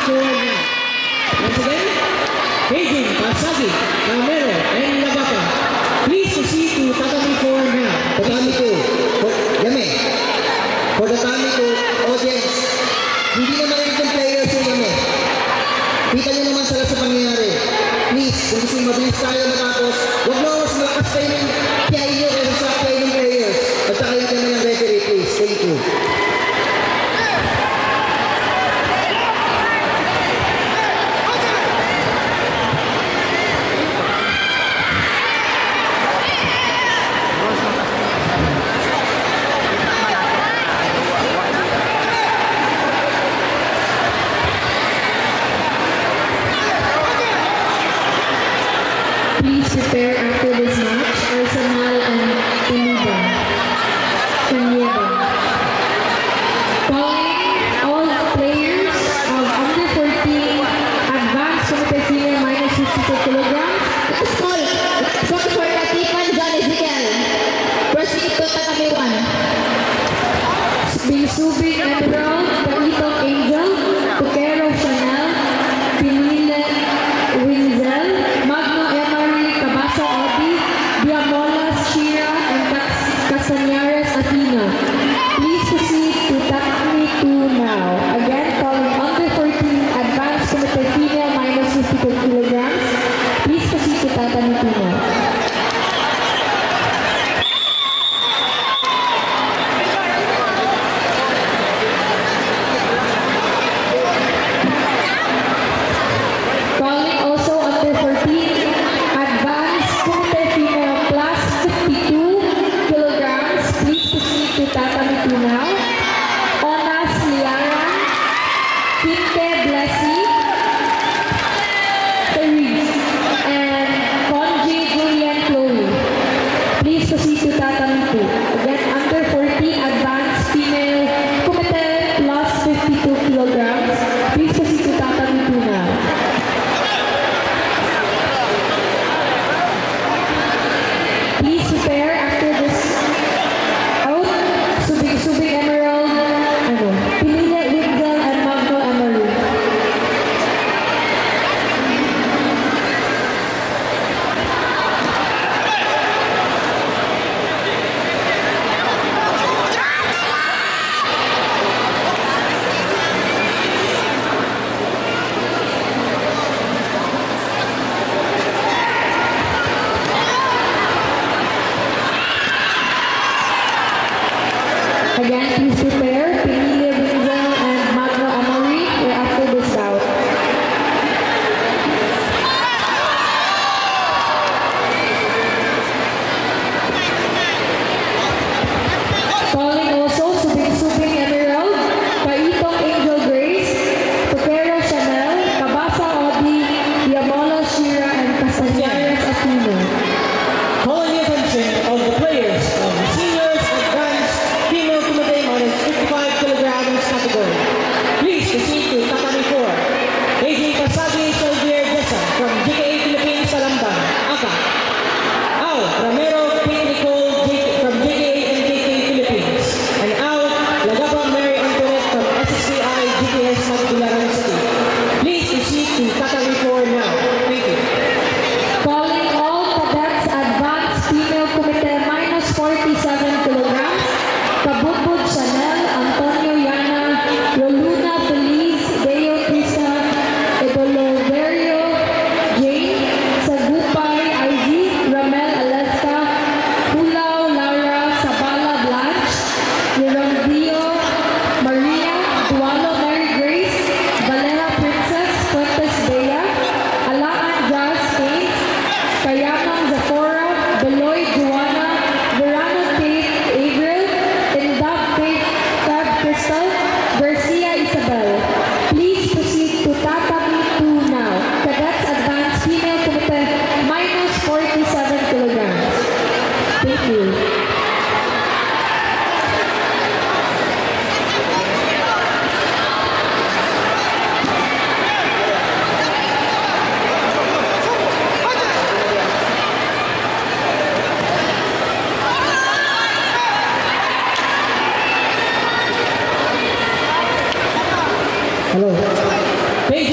4 now. Once again, Beijing, Pasagi, Camero, and Nagata. Please proceed to tatami 4 now. Tatami ko. Yame. For the tatami ko, audience, hindi naman yung players yung Yame. Kita nyo naman sa pangyayari. Please, kung gusto yung mabilis tayo matapos, huwag mo mas malakas kayo ng kiyay nyo kaysa sa kiyay ng players. At saka yung kami ng referee, please. Thank you. Please prepare after this match, Arsenal and Caniba. Calling all players of under 14 advanced competent minus 52 kilograms. Last call. Last call for Katipan John Ezekiel. Proceed to tatami 1. Binsubing Emerald, Kaitong Angel, Tukero Chanel, Pinile Winzel, Magno Emery, Cabasa Odi, Diamolas Shira, and Casañares Athena. Please proceed to Tatami 2 now. Again, calling under 14 advanced committed female minus 52 kilograms. Please proceed to Tatami 2 now. Calling also under 14 advanced committed female plus 52 kilograms. Please proceed to Tatami 2 now. Onas Liaran, Kinte Blessy, Therese, and Conji Julian Chloe. Please proceed to Tatami 2. Again, under 40 advanced female committed plus 52 kilograms. Please proceed to Tatami 2 now. Please prepare after this out. Subing Emerald, Pinile Winzel, and Magno Emery. Again, please prepare. Pinile Winzel and Magno Emery. We're after this out. Calling also Subing Emerald, Kaitong Angel Grace, Tukero Chanel, Cabasa Odi, Diamola Shira, and Casañares Athena. Calling the attention of the players of the seniors advanced female committee minus 55 kilograms category. Please proceed to tatami 4. Beijing, Pasagi, Xavier Jessa from GKA Philippines, Calambang, Aka. Al Ramiro, Kate Nicole from GKA and GK Philippines. And Al Lagapa Mary Antoinette from SSCI GKS Magdularan City. Please proceed to tatami 4 now. Thank you. Calling all cadets advanced female committee minus 47 kilograms. Kabubud Chanel, Antonio Yana, Roluna Feliz, Deo Crista, Edoloverio, Jane, Sagupay, Izzy, Ramel Aleska, Hulao Lara, Sabala Blanche, Yerondio, Maria, Dualo Mary Grace, Valera Princess, Fuentes Bea, Alaan Jazz Kate, Kayamang Zafora, Beloy Juana, Verano Kate April, Indab Kate Fab Crystal, Garcia Isabel. Please proceed to Tatami 2 now. Cadets advanced female committee minus 47 kilograms. Thank you. Hello. Beijing.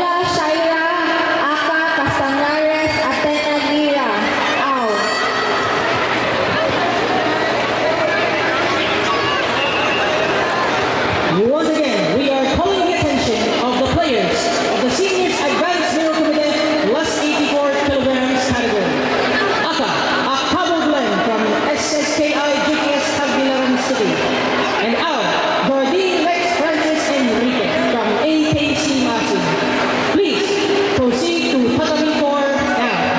Mola Shaira Aka Castañares Atena Mira. Out. Once again, we are calling the attention of the players of the Seniors Advanced Miro Committee less 84 kilograms category. Aka, a Cabo blend from SSKI GTS Tagbilaran City. And Al, Jardine Lex Francis Enrique from AKC Masin. Please proceed to Tatami 4 now.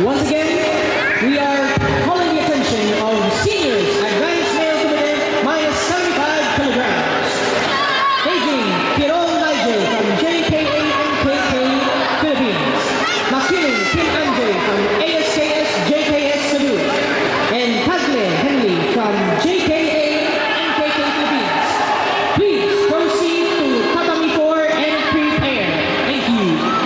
Once again, we are calling the attention of seniors advanced male committee minus 75 kilograms. Aging Kirol Nigel from JKA NKK Philippines. Makiling Kim Andre from ASKS JKS Cebu. And Padme Henry from JKA NKK Philippines. Please proceed to Tatami 4 and prepare. Thank you.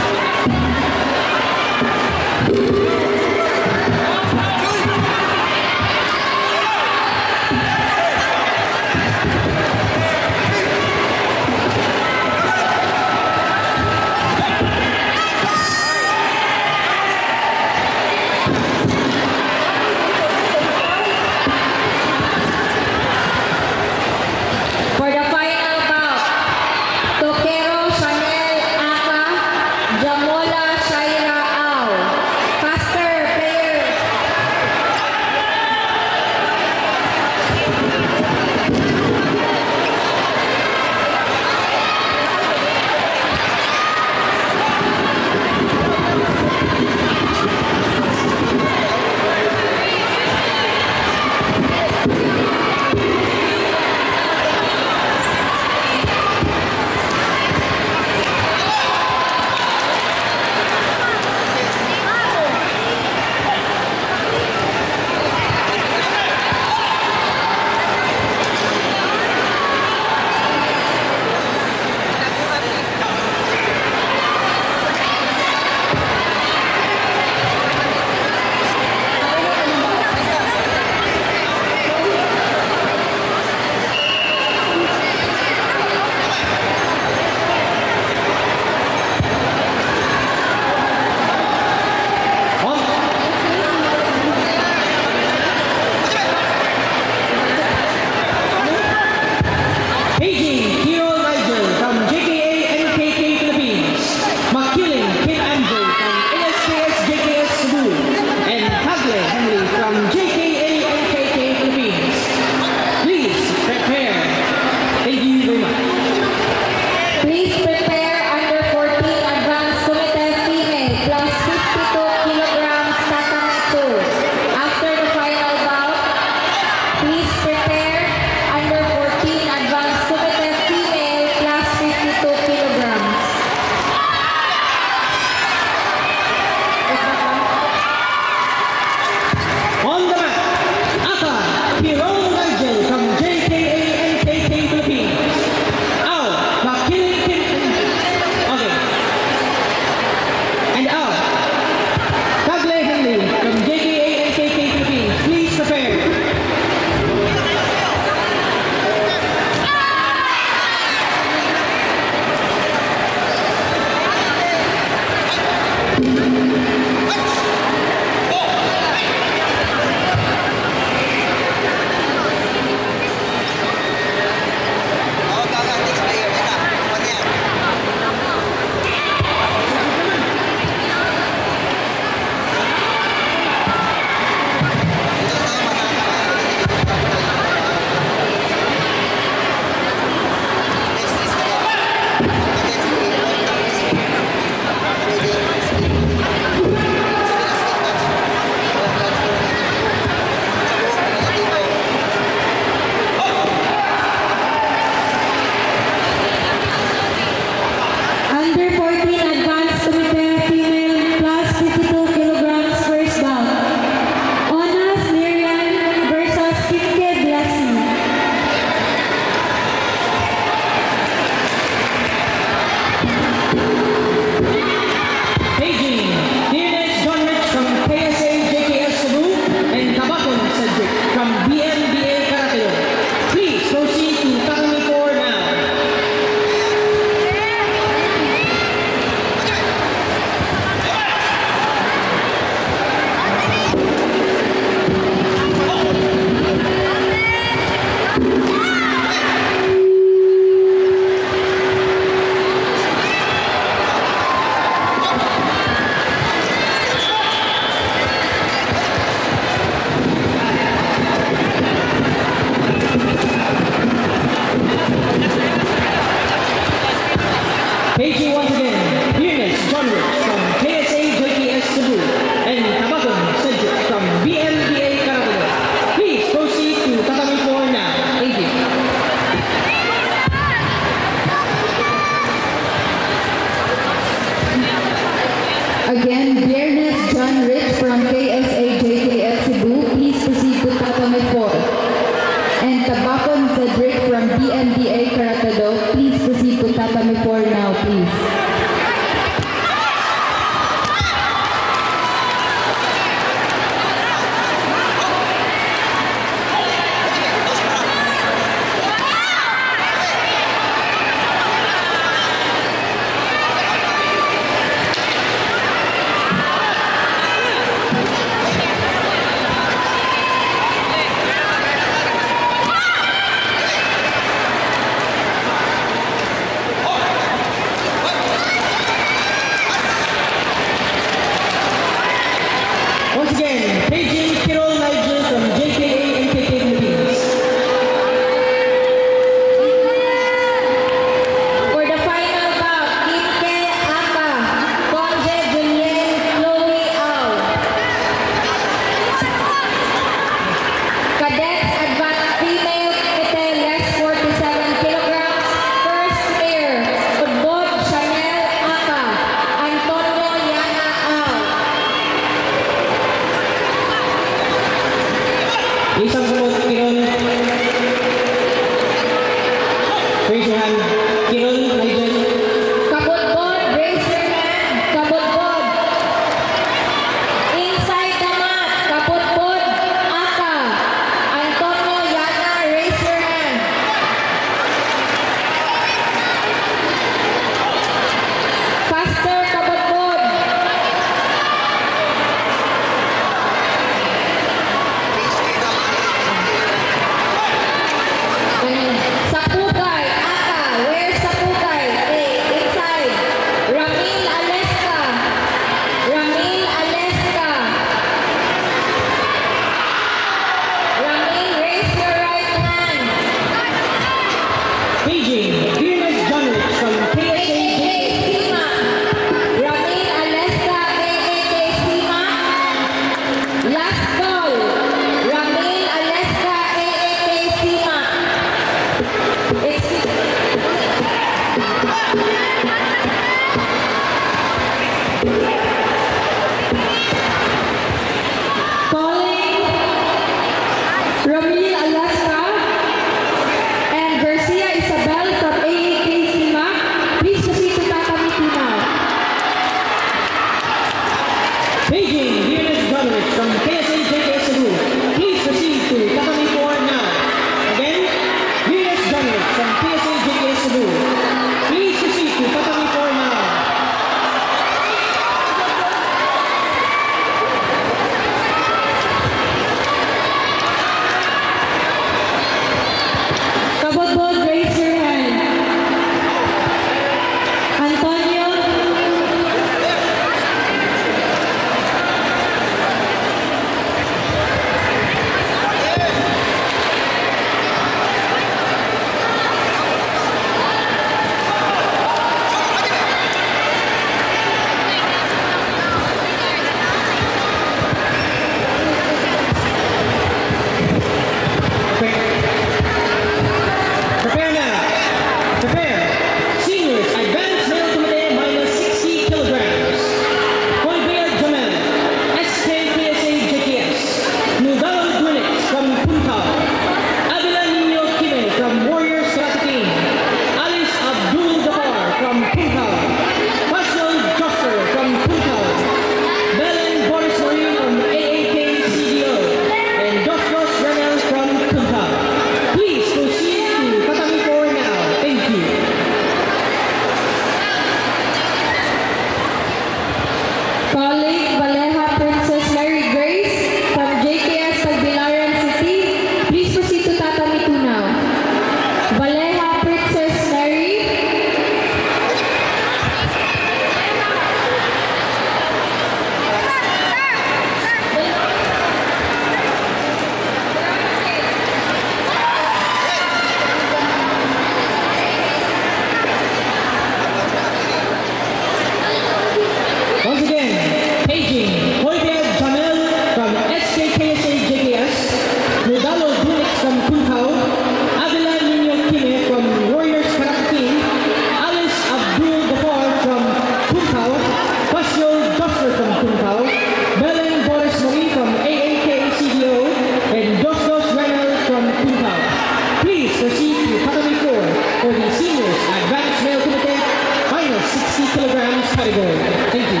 seniors, advanced male kumite, minus 60 kilograms category. Thank you.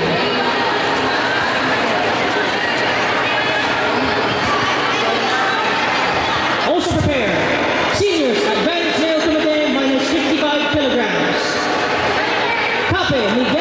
Also prepare. Seniors, advanced male kumite, minus 55 kilograms. Tape,